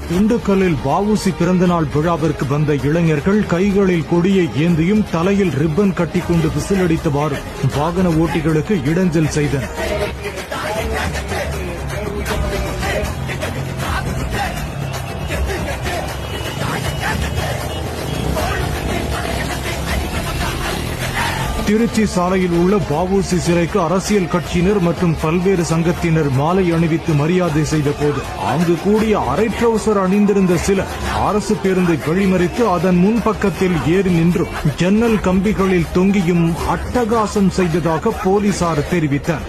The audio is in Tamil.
திண்டுக்கல்லில் வஉசி பிறந்தநாள் விழாவிற்கு வந்த இளைஞர்கள் கைகளில் கொடியை ஏந்தியும் தலையில் ரிப்பன் கட்டிக்கொண்டு விசிலடித்தவாறு வாகன ஓட்டிகளுக்கு இடைஞ்சல் செய்தனர். திருச்சி சாலையில் உள்ள வஉசி சிலைக்கு அரசியல் கட்சியினர் மற்றும் பல்வேறு சங்கத்தினர் மாலை அணிவித்து மரியாதை செய்த போது அங்கு கூடிய அரை ட்ரவுசர் அணிந்திருந்த சிலர் அரசு பேருந்தை வழிமறித்து அதன் முன்பக்கத்தில் ஏறி நின்றும் ஜன்னல் கம்பிகளில் தொங்கியும் அட்டகாசம் செய்ததாக போலீசார் தெரிவித்தனர்.